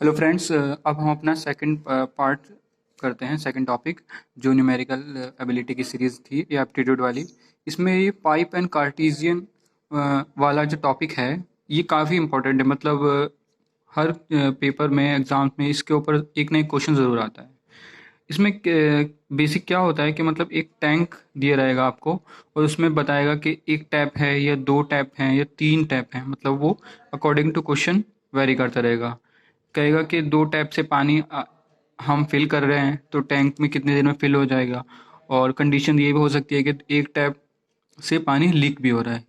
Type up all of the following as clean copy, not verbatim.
Hello friends, अब हम अपना सेकंड पार्ट करते हैं। सेकंड टॉपिक जो न्यूमेरिकल एबिलिटी की सीरीज़ थी ये एप्टीट्यूड वाली। इसमें ये पाइप एंड कार्टेशियन वाला जो टॉपिक है ये काफ़ी इम्पोर्टेंट है। मतलब हर पेपर में एग्ज़ाम में इसके ऊपर एक ना एक क्वेश्चन ज़रूर आता है। इसमें बेसिक क्या होता है कि मतलब एक टैंक दिया रहेगा आपको और उसमें बताएगा कि एक टैप है या दो टैप हैं या तीन टैप हैं। मतलब वो अकॉर्डिंग टू क्वेश्चन वेरी करता रहेगा। कहेगा कि दो टैप से पानी हम फिल कर रहे हैं तो टैंक में कितनी देर में फिल हो जाएगा। और कंडीशन ये भी हो सकती है कि एक टैप से पानी लीक भी हो रहा है।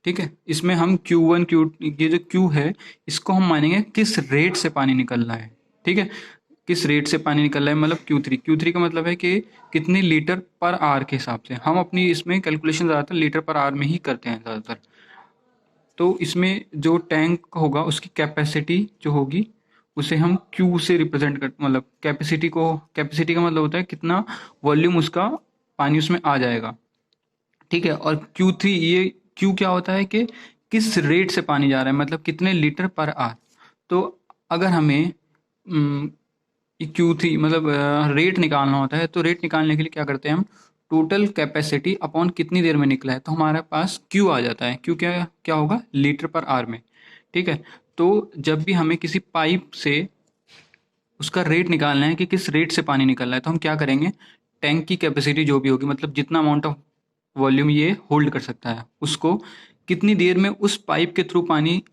ठीक है, इसमें हम Q1 Q ये जो Q है इसको हम मानेंगे किस रेट से पानी निकल रहा है। ठीक है, किस रेट से पानी निकल रहा है मतलब Q3 का मतलब है कि कितने लीटर पर आवर के हिसाब से। हम अपनी इसमें कैलकुलेशन ज़्यादातर लीटर पर आवर में ही करते हैं ज़्यादातर। तो इसमें जो टैंक होगा उसकी कैपेसिटी जो होगी उसे हम Q से रिप्रेजेंट कर, मतलब कैपेसिटी का मतलब होता है कितना वॉल्यूम उसका पानी उसमें आ जाएगा। ठीक है, और Q3 ये Q क्या होता है कि किस रेट से पानी जा रहा है, मतलब कितने लीटर पर आवर। तो अगर हमें Q3 मतलब रेट निकालना होता है तो रेट निकालने के लिए क्या करते हैं हम, टोटल कैपेसिटी अपॉन कितनी देर में निकला है तो हमारे पास Q आ जाता है। Q क्या क्या होगा, लीटर पर आवर में। ठीक है, तो जब भी हमें किसी पाइप से उसका रेट निकालना है कि किस रेट से पानी निकल रहा है तो हम क्या करेंगे, टैंक की कैपेसिटी जो भी होगी मतलब जितना अमाउंट ऑफ वॉल्यूम ये होल्ड कर सकता है उसको कितनी देर में उस पाइप के थ्रू पानी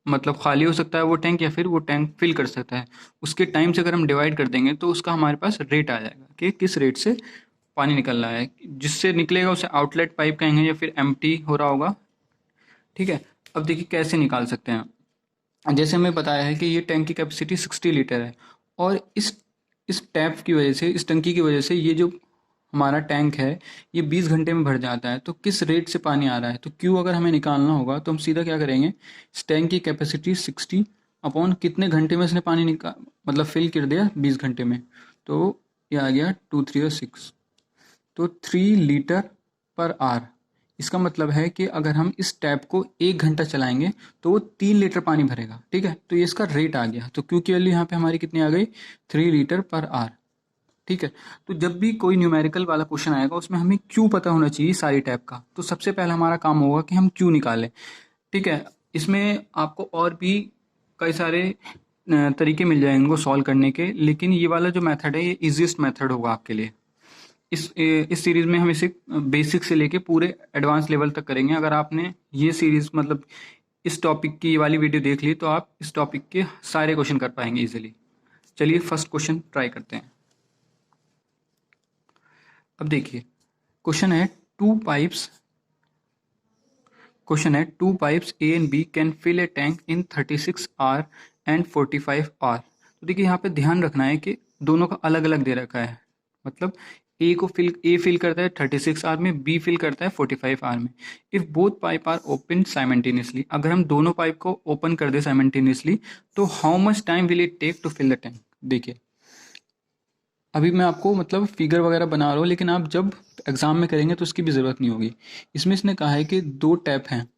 मतलब खाली हो सकता है वो टैंक या फिर वो टैंक फिल कर सकता है, उसके टाइम से अगर हम डिवाइड कर देंगे तो उसका हमारे पास रेट आ जाएगा कि किस रेट से पानी निकल रहा है। जिससे निकलेगा उसे आउटलेट पाइप कहेंगे या फिर एम्प्टी हो रहा होगा। ठीक है, अब देखिए कैसे निकाल सकते हैं। जैसे हमें बताया है कि ये टैंक की कैपेसिटी 60 लीटर है और इस टैप की वजह से, इस टंकी की वजह से ये जो हमारा टैंक है ये 20 घंटे में भर जाता है। तो किस रेट से पानी आ रहा है तो क्यू अगर हमें निकालना होगा तो हम सीधा क्या करेंगे, इस टैंक की कैपेसिटी 60 अपॉन कितने घंटे में इसने पानी निकाल मतलब फिल कर दिया 20 घंटे में। तो ये आ गया 2 3 और 6, तो 3 लीटर पर आवर। इसका मतलब है कि अगर हम इस टैप को 1 घंटा चलाएंगे तो वो 3 लीटर पानी भरेगा। ठीक है, तो ये इसका रेट आ गया। तो क्यू की वैल्यू यहाँ पे हमारी कितनी आ गई, 3 लीटर पर आवर। ठीक है, तो जब भी कोई न्यूमेरिकल वाला क्वेश्चन आएगा उसमें हमें क्यू पता होना चाहिए सारी टैप का। तो सबसे पहला हमारा काम होगा कि हम क्यू निकालें। ठीक है, इसमें आपको और भी कई सारे तरीके मिल जाएंगे इनको सॉल्व करने के, लेकिन ये वाला जो मेथड है ये इजीएस्ट मेथड होगा आपके लिए। इस सीरीज में हम इसे बेसिक से लेके पूरे एडवांस लेवल तक करेंगे। अगर आपने ये सीरीज मतलब इस टॉपिक की ये वाली वीडियो देख ली तो आप इस टॉपिक के सारे क्वेश्चन कर पाएंगे इजीली। चलिए फर्स्ट क्वेश्चन ट्राई करते हैं। अब देखिए क्वेश्चन है टू पाइप्स क्वेश्चन है two pipes A and B can fill a tank in 36 hour and 45 hour. तो देखिए यहाँ पे ध्यान रखना है कि दोनों का अलग अलग दे रखा है। मतलब ए फिल करता है 36 आवर में, बी फिल करता है 45 आवर में। If both pipe are open simultaneously, अगर हम दोनों पाइप को ओपन कर दे साइमल्टेनियसली तो how much time will it take to fill the tank. देखिए अभी मैं आपको मतलब फिगर वगैरह बना रहा हूँ, लेकिन आप जब एग्जाम में करेंगे तो उसकी भी ज़रूरत नहीं होगी। इसमें इसने कहा है कि दो टैप हैं,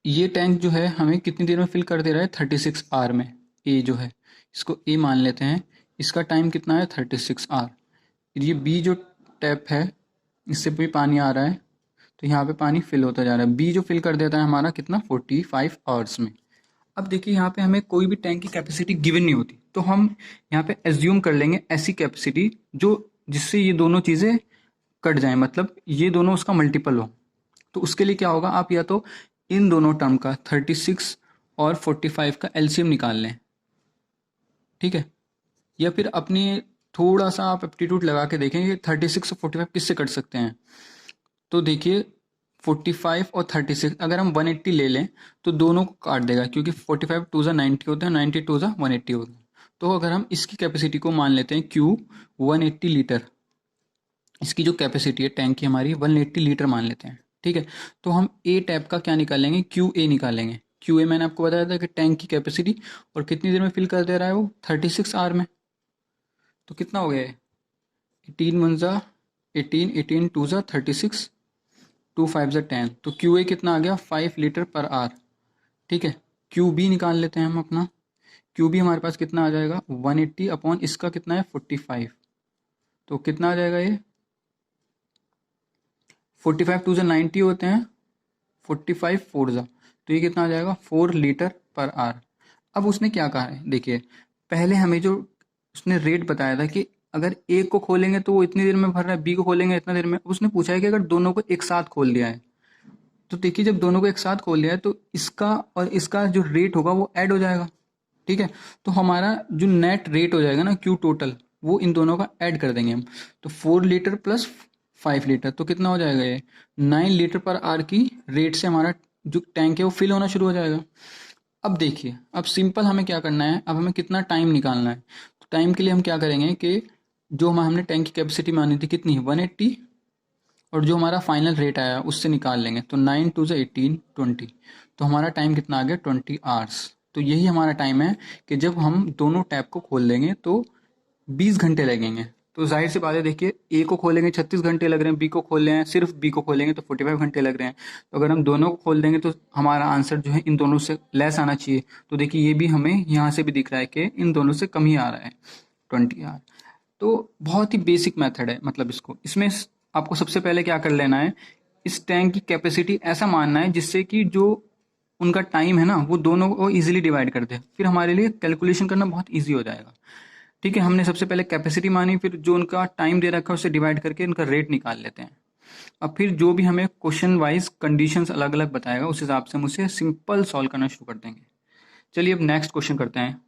ये टैंक जो है हमें कितनी देर में फिल कर दे रहा है 36 आवर में। ए जो है इसको ए मान लेते हैं, इसका टाइम कितना है 36 आवर। ये बी जो टैप है इससे भी पानी आ रहा है तो यहाँ पे पानी फिल होता जा रहा है। बी जो फिल कर देता है हमारा कितना 45 आवर्स में। अब देखिए यहाँ पे हमें कोई भी टैंक की कैपेसिटी गिवन नहीं होती तो हम यहाँ पे एज्यूम कर लेंगे ऐसी कैपेसिटी जो जिससे ये दोनों चीज़ें कट जाएं, मतलब ये दोनों उसका मल्टीपल हो। तो उसके लिए क्या होगा, आप या तो इन दोनों टर्म का 36 और 45 का एलसीएम निकाल लें। ठीक है, या फिर अपनी थोड़ा सा आप एप्टीट्यूड लगा के देखें कि 36 और 45 किससे कट सकते हैं। तो देखिए 45 और 36 अगर हम 180 ले लें तो दोनों को काट देगा, क्योंकि 45 टू ज़ा 90 होता है, 90 टू ज़ा 180 होता है। तो अगर हम इसकी कैपेसिटी को मान लेते हैं Q 180 लीटर, इसकी जो कैपेसिटी है टैंक की हमारी 180 लीटर मान लेते हैं। ठीक है, तो हम ए टैप का क्या निकालेंगे, क्यू ए निकालेंगे। क्यू ए मैंने आपको बताया था कि टैंक की कैपेसिटी और कितनी देर में फिल कर दे रहा है वो 36 आवर में। तो कितना हो गया है 18 टू ज़ा 36, 2 5 ज़ा 10, तो क्यू ए कितना आ गया 5 लीटर पर आवर। ठीक है, क्यू बी निकाल लेते हैं हम अपना। क्यू बी हमारे पास कितना आ जाएगा, 180 अपॉन इसका कितना है 45। तो कितना आ जाएगा ये, 45 टू जो 90 होते हैं, 45 फोर जा, तो ये कितना आ जाएगा 4 लीटर पर आवर। अब उसने क्या कहा है देखिए, पहले हमें जो उसने रेट बताया था कि अगर ए को खोलेंगे तो वो इतनी देर में भर रहा है, बी को खोलेंगे इतना देर में। उसने पूछा है कि अगर दोनों को एक साथ खोल दिया है, तो देखिए जब दोनों को एक साथ खोल दिया है तो इसका और इसका जो रेट होगा वो ऐड हो जाएगा। ठीक है, तो हमारा जो नेट रेट हो जाएगा ना क्यू टोटल, वो इन दोनों का ऐड कर देंगे हम। तो 4 लीटर प्लस 5 लीटर तो कितना हो जाएगा ये, 9 लीटर पर आवर की रेट से हमारा जो टैंक है वो फिल होना शुरू हो जाएगा। अब देखिए, अब सिंपल हमें क्या करना है, अब हमें कितना टाइम निकालना है। तो टाइम के लिए हम क्या करेंगे कि जो हमने टैंक की कैपेसिटी मानी थी कितनी, 180, और जो हमारा फाइनल रेट आया उससे निकाल लेंगे। तो 9 टू ज़ 18 20, तो हमारा टाइम कितना आ गया 20 आवर्स। तो यही हमारा टाइम है कि जब हम दोनों टैप को खोल देंगे तो 20 घंटे लगेंगे। तो जाहिर सी बात है, देखिए ए को खोलेंगे 36 घंटे लग रहे हैं, बी को खोल रहे हैं, सिर्फ बी को खोलेंगे तो 45 घंटे लग रहे हैं। तो अगर हम दोनों को खोल देंगे तो हमारा आंसर जो है इन दोनों से लेस आना चाहिए। तो देखिए ये भी हमें यहाँ से भी दिख रहा है कि इन दोनों से कम ही आ रहा है, 20 आवर। तो बहुत ही बेसिक मेथड है, मतलब इसमें आपको सबसे पहले क्या कर लेना है, इस टैंक की कैपेसिटी ऐसा मानना है जिससे कि जो उनका टाइम है ना वो दोनों को इजीली डिवाइड कर दे, फिर हमारे लिए कैलकुलेशन करना बहुत इजी हो जाएगा। ठीक है, हमने सबसे पहले कैपेसिटी मानी, फिर जो उनका टाइम दे रखा है उससे डिवाइड करके उनका रेट निकाल लेते हैं। अब फिर जो भी हमें क्वेश्चन वाइज कंडीशंस अलग अलग बताएगा उस हिसाब से हम उसे सिंपल सॉल्व करना शुरू कर देंगे। चलिए अब नेक्स्ट क्वेश्चन करते हैं।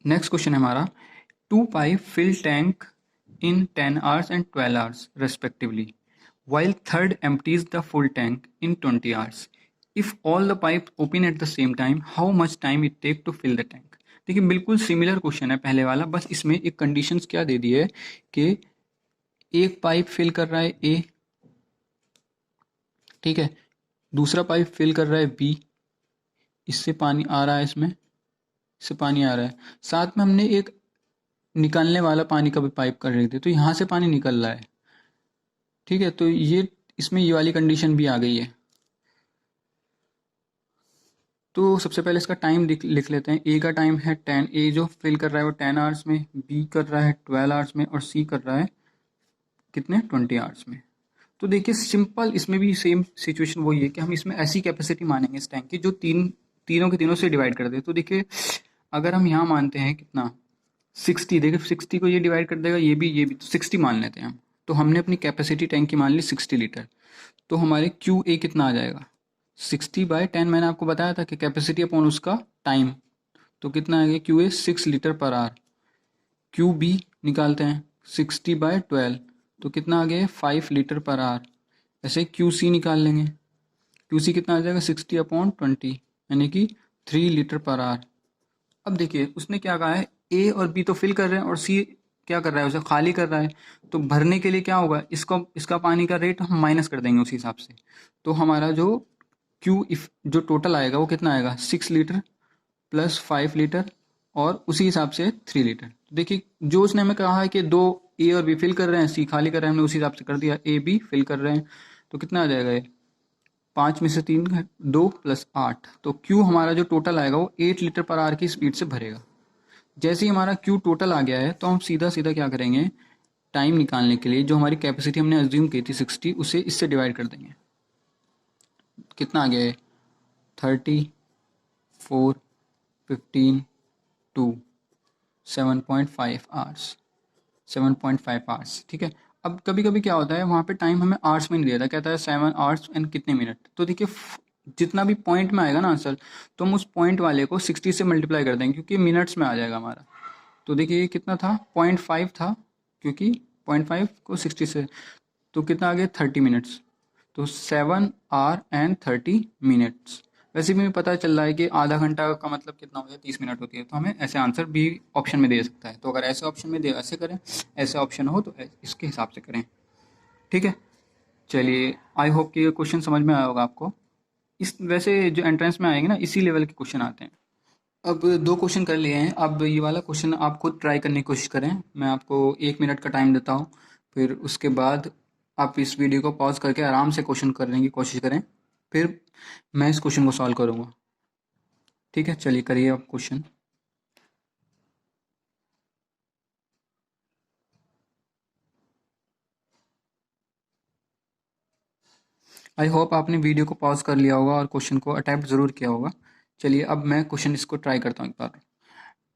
नेक्स्ट क्वेश्चन है हमारा, two pipe fill tank in 10 hours and 12 hours respectively, while third empties the full tank in 20 hours. If all the pipes open at the same time, how much time it take to fill the tank? देखिए बिल्कुल similar question है पहले वाला, बस इसमें एक conditions क्या दे दी है कि एक पाइप फिल कर रहा है ए, ठीक है, दूसरा पाइप फिल कर रहा है बी, इससे पानी आ रहा है, इससे पानी आ रहा है, साथ में हमने एक निकालने वाला पानी का भी पाइप कर रहे थे, तो यहाँ से पानी निकल रहा है। ठीक है, तो ये इसमें ये वाली कंडीशन भी आ गई है। तो सबसे पहले इसका टाइम लिख लेते हैं। ए का टाइम है 10, ए जो फिल कर रहा है वो 10 आवर्स में, बी कर रहा है 12 आवर्स में, और सी कर रहा है कितने 20 आवर्स में। तो देखिए सिंपल इसमें भी सेम सिचुएशन वही है कि हम इसमें ऐसी कैपेसिटी मानेंगे इस टैंक की जो तीनों के तीनों से डिवाइड कर दे। तो देखिए अगर हम यहाँ मानते हैं कितना 60, देखिए 60 को ये डिवाइड कर देगा, ये भी तो 60 मान लेते हैं हम। तो हमने अपनी कैपेसिटी टैंक की मान ली 60 लीटर। तो हमारे क्यू ए कितना आ जाएगा, 60/10, मैंने आपको बताया था कि कैपेसिटी अपॉन उसका टाइम, तो कितना आ गया Q A 6 litre per hour. Q B निकालते हैं 60/12, तो कितना आ गया 5 लीटर पर आवर। ऐसे क्यू सी निकाल लेंगे, क्यू सी कितना आ जाएगा 60/20, यानी कि 3 लीटर पर आवर। अब देखिए उसने क्या कहा है, ए और बी तो फिल कर रहे हैं और सी क्या कर रहा है, उसे खाली कर रहा है। तो भरने के लिए क्या होगा, इसका पानी का रेट हम माइनस कर देंगे उस हिसाब से। तो हमारा जो क्यू इफ जो टोटल आएगा वो कितना आएगा, 6 लीटर प्लस 5 लीटर, और उसी हिसाब से 3 लीटर। तो देखिए जो उसने हमें कहा है कि दो ए और बी फिल कर रहे हैं, सी खाली कर रहे हैं, हमने उसी हिसाब से कर दिया, ए बी फिल कर रहे हैं। तो कितना आ जाएगा ये, 5 में से 3 2 प्लस 8, तो क्यू हमारा जो टोटल आएगा वो 8 लीटर पर आवर की स्पीड से भरेगा। जैसे ही हमारा क्यू टोटल आ गया है तो हम सीधा सीधा क्या करेंगे, टाइम निकालने के लिए जो हमारी कैपेसिटी हमने अज्यूम की थी 60, उसे इससे डिवाइड कर देंगे। कितना आ गया है 30 4 15 2 7.5 आवर्स, 7.5 आवर्स। ठीक है, अब कभी कभी क्या होता है वहाँ पे टाइम हमें आवर्स में नहीं देता, कहता है 7 आवर्स एंड कितने मिनट। तो देखिए जितना भी पॉइंट में आएगा ना आंसर, तो हम उस पॉइंट वाले को 60 से मल्टीप्लाई कर देंगे क्योंकि मिनट्स में आ जाएगा हमारा। तो देखिए ये कितना था, 0.5 था, क्योंकि 0.5 को 60 से, तो कितना आ गया 30 मिनट्स। तो 7 आवर एंड 30 मिनट्स। वैसे भी हमें पता चल रहा है कि आधा घंटा का मतलब कितना हो गया, 30 मिनट होती है। तो हमें ऐसे आंसर भी ऑप्शन में दे सकता है। तो अगर ऐसे ऑप्शन में दे ऐसे करें, ऐसे ऑप्शन हो तो इसके हिसाब से करें। ठीक है, चलिए आई होप कि ये क्वेश्चन समझ में आया होगा आपको। इस वैसे जो एंट्रेंस में आएंगे ना इसी लेवल के क्वेश्चन आते हैं। अब 2 क्वेश्चन कर लिए हैं, अब ये वाला क्वेश्चन आप खुद ट्राई करने की कोशिश करें। मैं आपको 1 मिनट का टाइम देता हूँ, फिर उसके बाद आप इस वीडियो को पॉज करके आराम से क्वेश्चन करने की कोशिश करें, फिर मैं इस क्वेश्चन को सॉल्व करूँगा। ठीक है, चलिए करिए आप क्वेश्चन। आई होप आपने वीडियो को पॉज कर लिया होगा और क्वेश्चन को अटेम्प्ट ज़रूर किया होगा। चलिए अब मैं क्वेश्चन इसको ट्राई करता हूँ एक बार।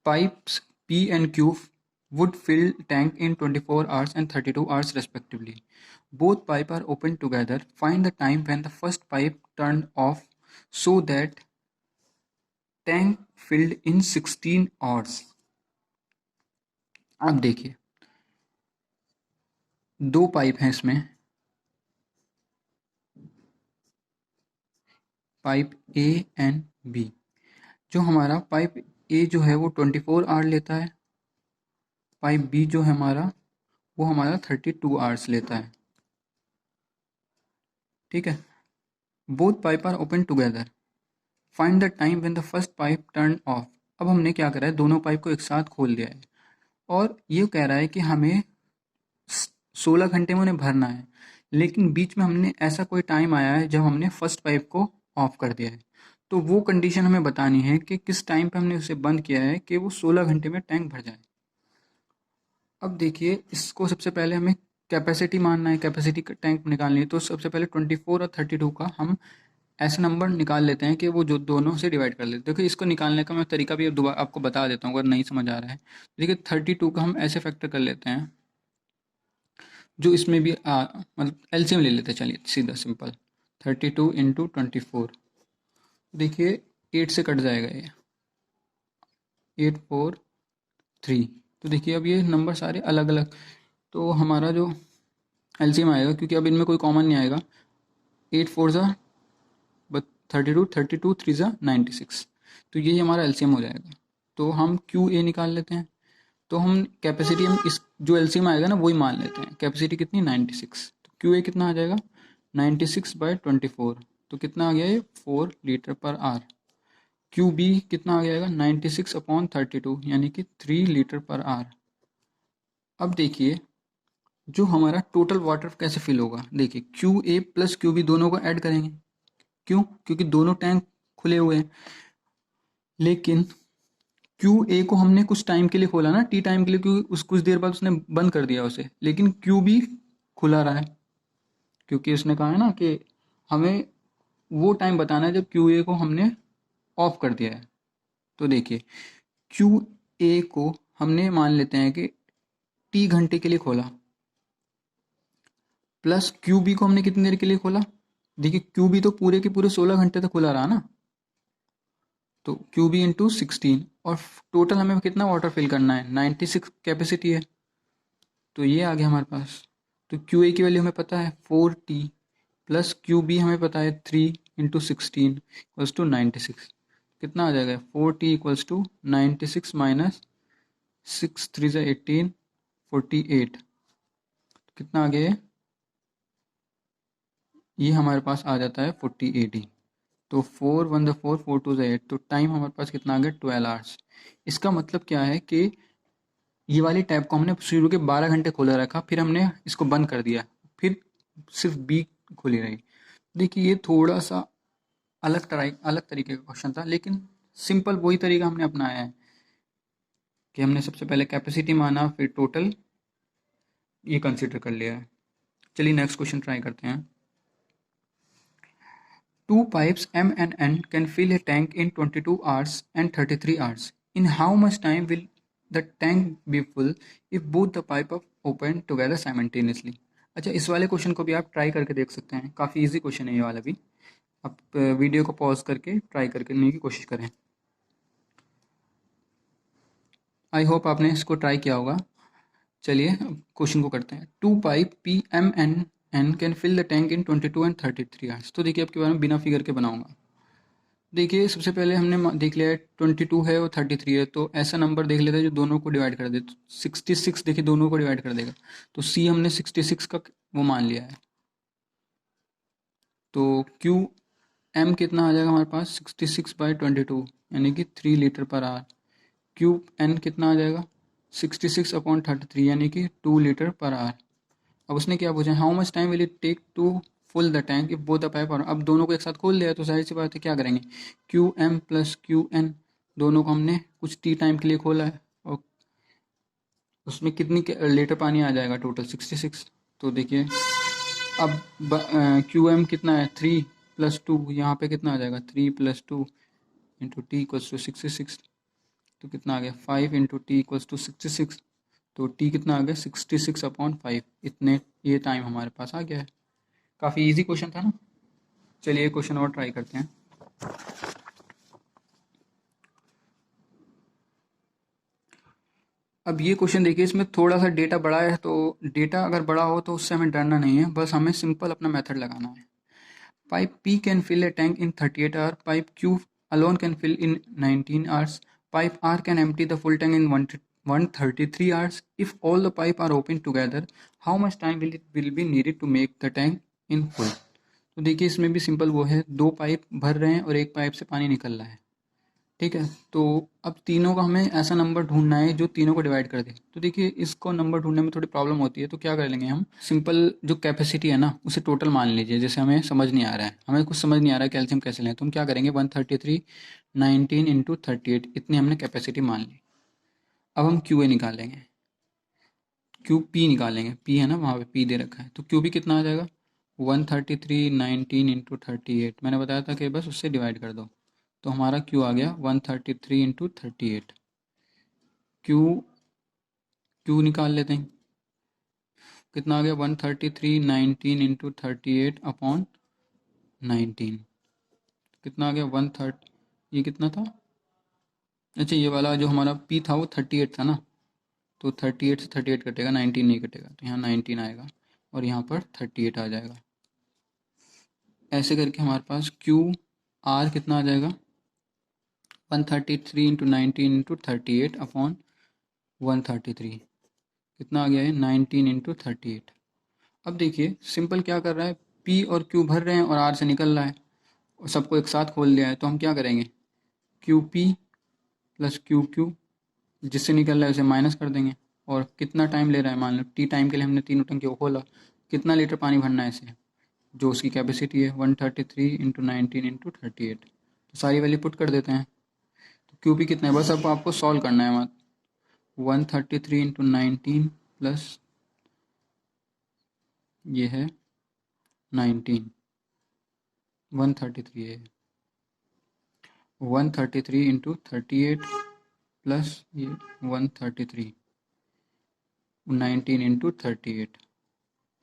Pipes P and Q would fill tank in 24 hours and 32 hours respectively. Both pipes are open together. Find the time when the first pipe turned off so that tank filled in 16 hours. अब देखिए, दो pipe हैं इसमें, pipe A and B. जो हमारा pipe ए जो है वो 24 आवर लेता है, पाइप बी जो है हमारा वो हमारा 32 आवर्स लेता है। ठीक है, both pipe are open together. Find the time when the first pipe turn off. अब हमने क्या करा है, दोनों पाइप को एक साथ खोल दिया है और ये कह रहा है कि हमें 16 घंटे में उन्हें भरना है, लेकिन बीच में हमने ऐसा कोई टाइम आया है जब हमने फर्स्ट पाइप को ऑफ कर दिया है। तो वो कंडीशन हमें बतानी है कि किस टाइम पे हमने उसे बंद किया है कि वो 16 घंटे में टैंक भर जाए। अब देखिए, इसको सबसे पहले हमें कैपेसिटी मानना है, कैपेसिटी टैंक निकालनी है। तो सबसे पहले 24 और 32 का हम ऐसा नंबर निकाल लेते हैं कि वो जो दोनों से डिवाइड कर लेते हैं। देखिए, इसको निकालने का मैं तरीका भी दोबारा आपको बता देता हूँ अगर नहीं समझ आ रहा है। देखिए, 32 का हम ऐसे फैक्टर कर लेते हैं, जो इसमें भी मतलब एलसीएम ले लेते हैं। चलिए सीधा सिंपल, 32 इंटू 24। देखिए 8 से कट जाएगा ये, 843। तो देखिए अब ये नंबर सारे अलग अलग, तो हमारा जो एलसीएम आएगा, क्योंकि अब इनमें कोई कॉमन नहीं आएगा, 8 4 ज़ा 32, 32 3 ज़ा 96। तो यही हमारा एलसीएम हो जाएगा। तो हम क्यू ए निकाल लेते हैं। तो हम कैपेसिटी, हम इस जो एलसीएम आएगा ना वही मान लेते हैं। कैपेसिटी कितनी, 96। तो क्यू ए कितना आ जाएगा, 96/24। तो कितना आ गया ये, 4 litre per hour. Q B कितना आ जाएगा, 96/32 यानी कि 3 लीटर पर आवर। अब देखिए जो हमारा टोटल वाटर कैसे फिल होगा। देखिए Q A plus Q B दोनों को ऐड करेंगे। क्यों, क्योंकि दोनों टैंक खुले हुए हैं। लेकिन क्यू ए को हमने कुछ टाइम के लिए खोला ना, टी टाइम के लिए, क्योंकि उस कुछ देर बाद उसने बंद कर दिया उसे। लेकिन क्यू बी खुला रहा है, क्योंकि उसने कहा है ना कि हमें वो टाइम बताना है जब क्यू ए को हमने ऑफ कर दिया है। तो देखिए क्यू ए को हमने मान लेते हैं कि टी घंटे के लिए खोला, प्लस क्यू बी को हमने कितनी देर के लिए खोला। देखिए क्यू बी तो पूरे के पूरे 16 घंटे तक खुला रहा ना। तो क्यू बी इंटू 16, और टोटल हमें कितना वाटर फिल करना है, 96 कैपेसिटी है। तो ये आ गया हमारे पास। तो क्यू ए की वैल्यू हमें पता है 4T, प्लस क्यू बी हमें पता है 3 इंटू 16 इक्वल्स टू 96। कितना आ जाएगा, 4T इक्वल्स टू 96 माइनस 6 3 ज़ा 18, 48। कितना आ गया ये हमारे पास आ जाता है 48 ही। तो 4 1 ज़ा 4, 4 2 ज़ा 8। तो टाइम हमारे पास कितना आ गया, 12 आवर्स। इसका मतलब क्या है कि ये वाली टैब को हमने शुरू के 12 घंटे खोला रखा, फिर हमने इसको बंद कर दिया, फिर सिर्फ बी खुली रही। देखिए ये थोड़ा सा अलग तरीके का क्वेश्चन था, लेकिन सिंपल वही तरीका हमने अपनाया है कि हमने सबसे पहले कैपेसिटी माना, फिर टोटल ये कंसिडर कर लिया है। चलिए नेक्स्ट क्वेश्चन ट्राई करते हैं। Two pipes M and N can fill a tank in 22 hours and 33 hours. In how much time will the tank be full if both the pipe are open together simultaneously? अच्छा, इस वाले question को भी आप try करके देख सकते हैं। काफ़ी इजी क्वेश्चन है ये वाला भी। आप वीडियो को पॉज करके ट्राई करने की कोशिश करें। आई होप आपने इसको ट्राई किया होगा। चलिए अब क्वेश्चन को करते हैं। Two pipe P M N N can fill the tank in 22 and 33 hours. तो देखिए आपके बारे में बिना फिगर के बनाऊंगा। देखिए सबसे पहले हमने देख लिया है 22 है और 33 है, तो ऐसा नंबर देख लेते हैं जो दोनों को डिवाइड कर दे। तो 66 देखिए दोनों को डिवाइड कर देगा, तो सी हमने 66 का वो मान लिया है। तो क्यू एम कितना आ जाएगा हमारे पास, 66/22 यानी कि 3 litre per hour. Q N कितना आ जाएगा, 66/33 यानी कि 2 लीटर पर आवर। अब उसने क्या पूछा, how much time will it take to full the tank if both the pipe और, अब दोनों को एक साथ खोल दिया तो जाहिर सी बात है क्या करेंगे, Q M plus Q N, दोनों को हमने कुछ टी टाइम के लिए खोला है और उसमें कितनी लीटर पानी आ जाएगा, टोटल 66। तो देखिए अब क्यू एम कितना है 3 प्लस 2, यहाँ पे कितना आ जाएगा 3 plus 2 into T equals to 66, तो कितना आ गया 5 इंटू टी इक्वल्स टू 66, तो टी कितना आ गया 66/5, इतने ये टाइम हमारे पास आ गया है। काफ़ी इजी क्वेश्चन था ना। चलिए एक क्वेश्चन और ट्राई करते हैं। अब ये क्वेश्चन देखिए, इसमें थोड़ा सा डेटा बड़ा है, तो डेटा अगर बड़ा हो तो उससे हमें डरना नहीं है, बस हमें सिंपल अपना मेथड लगाना है। Pipe P can fill a tank in 38 hours. Pipe Q alone can fill in 19 hours. Pipe R can empty the full tank in 133 hours. If all the pipe are open together, how much time will be needed to make the tank in full? तो देखिए इसमें भी simple वो है, दो pipe भर रहे हैं और एक पाइप से पानी निकल रहा है, ठीक है। तो अब तीनों का हमें ऐसा नंबर ढूंढना है जो तीनों को डिवाइड कर दे। तो देखिए इसको नंबर ढूंढने में थोड़ी प्रॉब्लम होती है, तो क्या कर लेंगे हम, सिंपल जो कैपेसिटी है ना उसे टोटल मान लीजिए। जैसे हमें समझ नहीं आ रहा है, हमें कुछ समझ नहीं आ रहा है कैल्शियम कैसे लें, तो हम क्या करेंगे 133 19 इंटू 38, इतनी हमने कैपेसिटी मान ली। अब हम क्यू ए निकालेंगे, क्यू पी निकालेंगे, पी है ना वहाँ पे पी दे रखा है, तो क्यू बी कितना आ जाएगा 133 19 इंटू 38, मैंने बताया था कि बस उससे डिवाइड कर दो, तो हमारा क्यू आ गया 133 इंटू 38। क्यू क्यू निकाल लेते हैं, कितना आ गया 133 19 इंटू 38 अपॉन 19, कितना आ गया 130, ये कितना था, अच्छा ये वाला जो हमारा पी था वो 38 था ना, तो 38 से 38 कटेगा, 19 नहीं कटेगा, तो यहाँ 19 आएगा और यहाँ पर 38 आ जाएगा। ऐसे करके हमारे पास क्यू आर कितना आ जाएगा 133 इंटू 19 इंटू 38 अपॉन 133, कितना आ गया है 19 इंटू 38। अब देखिए सिंपल क्या कर रहा है, पी और क्यू भर रहे हैं और आर से निकल रहा है और सबको एक साथ खोल दिया है, तो हम क्या करेंगे Q P plus Q Q, जिससे निकल रहा है उसे माइनस कर देंगे, और कितना टाइम ले रहा है, मान लो टी टाइम के लिए हमने तीनों टंकी को खोला, कितना लीटर पानी भरना है इसे, जो उसकी कैपेसिटी है 133 इंटू 19 इंटू 38, तो सारी वैल्यू पुट कर देते हैं। तो क्यू पी कितना है, बस अब आपको सॉल्व करना है, मत 133 इंटू 19 प्लस ये है 19 133 है, 133 इंटू 38 प्लस ये 133 19 इंटू 38,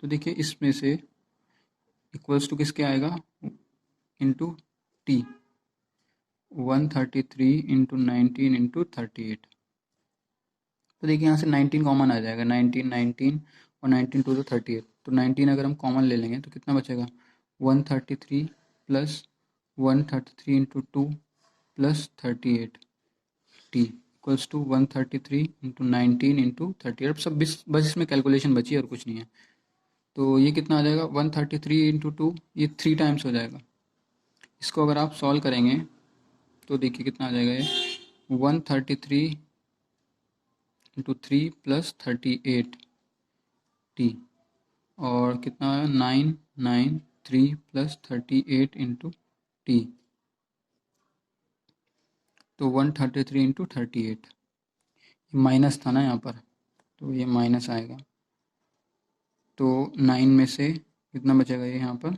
तो देखिए इसमें से इक्वल्स टू किसके आएगा इंटू टी, 133 इंटू 19 इंटू 38, तो देखिए यहाँ से 19 कॉमन आ जाएगा, 19 19 और 19 टू तो 38, तो 19 अगर हम कॉमन ले लेंगे तो कितना बचेगा 133 plus 133 into 2 plus 38 T equals to 133 into 19 into 38। अब सब बस इसमें कैलकुलेशन बची है और कुछ नहीं है, तो ये कितना आ जाएगा 133 इंटू 2, ये 3 टाइम्स हो जाएगा। इसको अगर आप सॉल्व करेंगे तो देखिए कितना आ जाएगा ये 133 इंटू 3 प्लस 38 टी, और कितना आया 993 प्लस 38 इंटू टी, तो 133 इंटू 38, माइनस था ना यहाँ पर, तो ये माइनस आएगा, तो 9 में से कितना बचेगा ये यहाँ पर,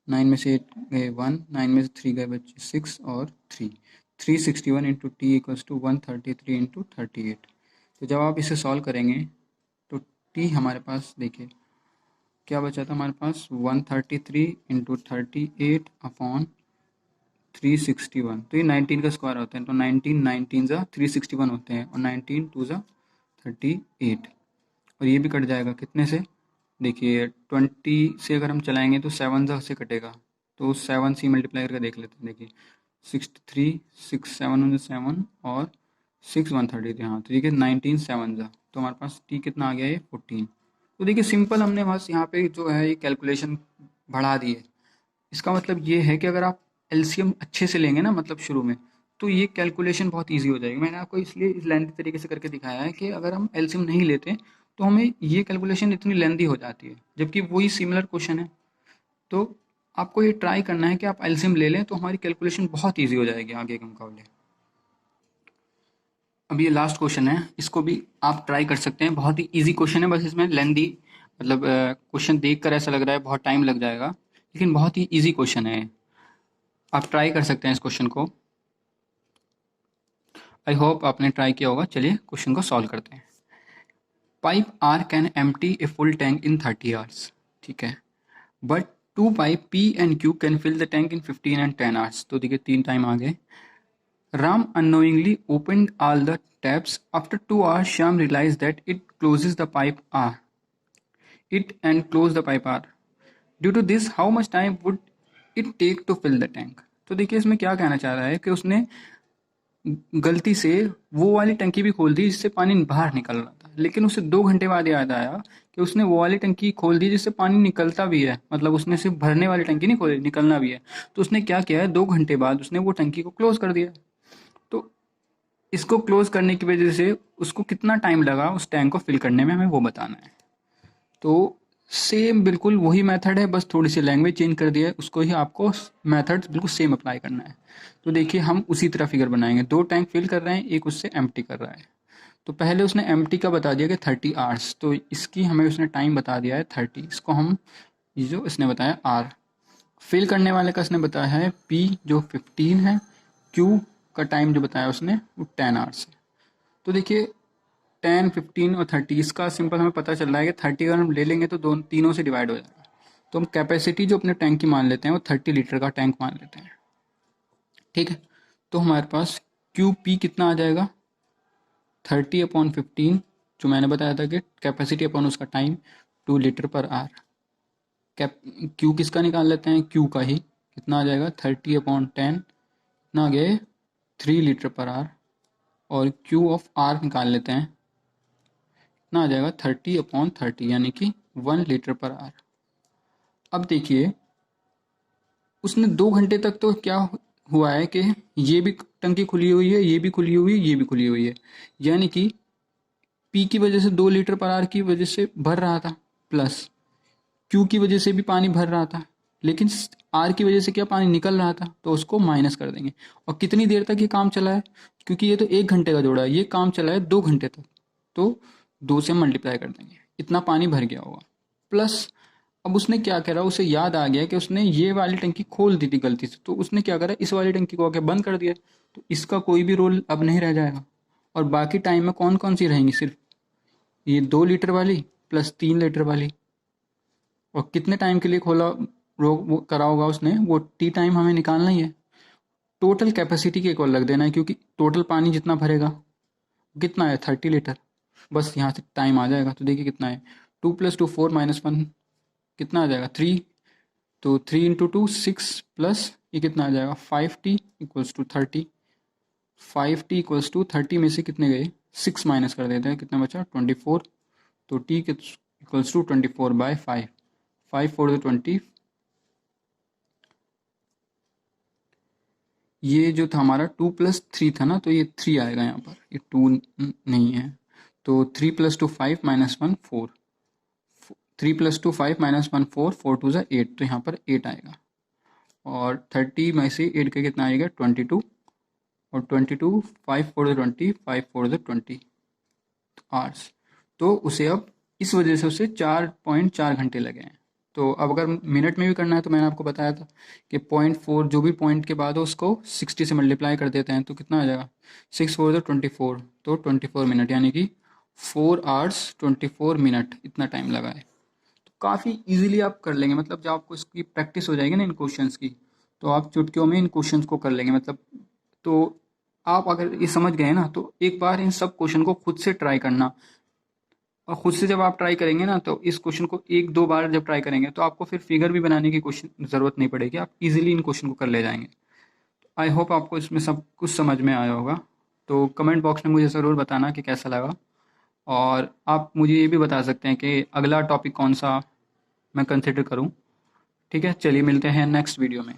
9 में से 8 गए 1, 9 में से 3 गए बच्चे 6 और 3, 361 into T equals to 133 into 38। तो जब आप इसे सॉल्व करेंगे तो टी हमारे पास देखिए क्या बचा था हमारे पास 133 इंटू 38 अपॉन 361, तो ये 19 का स्क्वायर होता है, तो 19 19 ज़ा 361 होते हैं और 19 2 ज़ा 38, और ये भी कट जाएगा कितने से, देखिए 20 से अगर हम चलाएंगे तो 7 ज़ा से कटेगा, तो 7 से मल्टीप्लाई करके देख लेते हैं, देखिए 63 6 7 7 और 6 133, हाँ तो देखिए 19 7 ज़ा, तो हमारे पास टी कितना आ गया ये 14। तो देखिए सिंपल हमने बस यहाँ पे जो है ये कैलकुलेशन बढ़ा दी है, इसका मतलब ये है कि अगर आप एलसीएम अच्छे से लेंगे ना, मतलब शुरू में, तो ये कैलकुलेशन बहुत इजी हो जाएगी। मैंने आपको इसलिए इस लेंथी तरीके से करके दिखाया है कि अगर हम एलसीएम नहीं लेते तो हमें ये कैलकुलेशन इतनी लेंथी हो जाती है, जबकि वही सिमिलर क्वेश्चन है, तो आपको ये ट्राई करना है कि आप एलसीएम ले लें, तो हमारी कैलकुलेशन बहुत ईजी हो जाएगी आगे के मुकाबले। अब ये लास्ट क्वेश्चन है, इसको भी आप ट्राई कर सकते हैं, बहुत ही इजी क्वेश्चन है, बस इसमें लेंदी मतलब क्वेश्चन देख कर ऐसा लग रहा है बहुत टाइम लग जाएगा, लेकिन बहुत ही इजी क्वेश्चन है, आप ट्राई कर सकते हैं इस क्वेश्चन को। आई होप आपने ट्राई किया होगा। चलिए क्वेश्चन को सॉल्व करते हैं। Pipe R can empty a full tank in 30 hours, ठीक है, but two pipe P and Q can fill the tank in 15 and 10 hours. तो देखिए 3 टाइम आ गए। Ram unknowingly opened all the taps. After 2 hours, Shyam realized that it closes the pipe R. It and close the pipe R. Due to this, how much time would it take to fill the tank? तो देखिए इसमें क्या कहना चाह रहा है कि उसने गलती से वो वाली टंकी भी खोल दी जिससे पानी बाहर निकल रहा था, लेकिन उसे 2 घंटे बाद याद आया कि उसने वो वाली टंकी खोल दी जिससे पानी निकलता भी है, मतलब उसने सिर्फ भरने वाली टंकी नहीं खोली, निकलना भी है। तो उसने क्या किया है, 2 घंटे बाद उसने वो टंकी को क्लोज कर दिया। तो इसको क्लोज करने की वजह से उसको कितना टाइम लगा उस टैंक को फिल करने में, हमें वो बताना है। तो सेम बिल्कुल वही मेथड है, बस थोड़ी सी लैंग्वेज चेंज कर दिया है, उसको ही आपको मेथड बिल्कुल सेम अप्लाई करना है। तो देखिए हम उसी तरह फिगर बनाएंगे। 2 टैंक फिल कर रहे हैं, एक उससे एम्प्टी कर रहा है। तो पहले उसने एम्प्टी का बता दिया कि 30 आवर्स, तो इसकी हमें उसने टाइम बता दिया है 30। इसको हम ये जो इसने बताया आर, फिल करने वाले का इसने बताया है पी जो 15 है, क्यू का टाइम जो बताया उसने वो 10 आवर्स है। तो देखिए 10, 15 और 30, इसका सिंपल हमें पता चल रहा है कि 30 अगर हम ले लेंगे तो दोनों तीनों से डिवाइड हो जाएगा। तो हम कैपेसिटी जो अपने टैंक की मान लेते हैं वो 30 लीटर का टैंक मान लेते हैं, ठीक है। तो हमारे पास क्यू पी कितना आ जाएगा, 30/15, जो मैंने बताया था कि कैपेसिटी अपॉन उसका टाइम 2 लीटर पर आर। कैप क्यू किसका निकाल लेते हैं, क्यू का ही, कितना आ जाएगा 30/10, कितना आ गया 3 लीटर पर आर। और क्यू ऑफ आर निकाल लेते हैं, कितना आ जाएगा 30/30, यानी कि 1 लीटर पर आर। अब देखिए उसने 2 घंटे तक तो क्या हुआ है कि ये भी टंकी खुली हुई है, ये भी खुली हुई है, ये भी खुली हुई है, यानी कि पी की वजह से 2 लीटर पर आर की वजह से भर रहा था, प्लस क्यू की वजह से भी पानी भर रहा था, लेकिन आर की वजह से क्या पानी निकल रहा था, तो उसको माइनस कर देंगे। और कितनी देर तक ये काम चला है, क्योंकि ये तो 1 घंटे का जोड़ा है, ये काम चला है 2 घंटे तक, तो 2 से मल्टीप्लाई कर देंगे, इतना पानी भर गया होगा। प्लस अब उसने क्या करा, उसे याद आ गया कि उसने ये वाली टंकी खोल दी थी गलती से, तो उसने क्या करा, इस वाली टंकी को आके बंद कर दिया। तो इसका कोई भी रोल अब नहीं रह जाएगा। और बाकी टाइम में कौन कौन सी रहेंगी, सिर्फ ये 2 लीटर वाली प्लस 3 लीटर वाली। और कितने टाइम के लिए खोला वो करा होगा उसने, वो टी टाइम हमें निकालना ही है। टोटल कैपेसिटी के इक्वल लग देना है, क्योंकि टोटल पानी जितना भरेगा कितना है 30 लीटर, बस यहाँ से टाइम आ जाएगा। तो देखिए कितना है, 2 + 2 4 - 1 कितना आ जाएगा 3, तो 3 × 2 6 प्लस ये कितना आ जाएगा 5t = 30। 5t = 30 में से कितने गए 6 माइनस कर देते हैं, कितना बचा 24। तो t = 24/5, 5 4 20। ये जो था हमारा 2 + 3 था ना, तो ये 3 आएगा यहाँ पर, ये 2 नहीं है। तो 3 + 2 5 - 1 4, 3 + 2 5 - 1 4, 4 2 8, तो यहाँ पर 8 आएगा। और 30 में से 8 का कितना आएगा 22, और 22 5 4 20, 5 4 20 आवर्स। तो उसे अब इस वजह से उसे 4.4 घंटे लगे हैं। तो अब अगर मिनट में भी करना है तो मैंने आपको बताया था कि 0.4 जो भी पॉइंट के बाद हो उसको 60 से मल्टीप्लाई कर देते हैं, तो कितना आ जाएगा 6 4 24, तो 24 मिनट, यानी कि 4 आवर्स 24 मिनट इतना टाइम लगा है। तो काफ़ी इजीली आप कर लेंगे, मतलब जब आपको इसकी प्रैक्टिस हो जाएगी ना इन क्वेश्चंस की, तो आप चुटकियों में इन क्वेश्चंस को कर लेंगे। मतलब तो आप अगर ये समझ गए ना, तो एक बार इन सब क्वेश्चन को खुद से ट्राई करना। और खुद से जब आप ट्राई करेंगे ना, तो इस क्वेश्चन को 1 2 बार जब ट्राई करेंगे तो आपको फिर फिगर भी बनाने की क्वेश्चन ज़रूरत नहीं पड़ेगी, आप इजीली इन क्वेश्चन को कर ले जाएंगे। आई होप आपको इसमें सब कुछ समझ में आया होगा। तो कमेंट बॉक्स में मुझे ज़रूर बताना कि कैसा लगा, और आप मुझे ये भी बता सकते हैं कि अगला टॉपिक कौन सा मैं कंसिडर करूँ। ठीक है, चलिए मिलते हैं नेक्स्ट वीडियो में।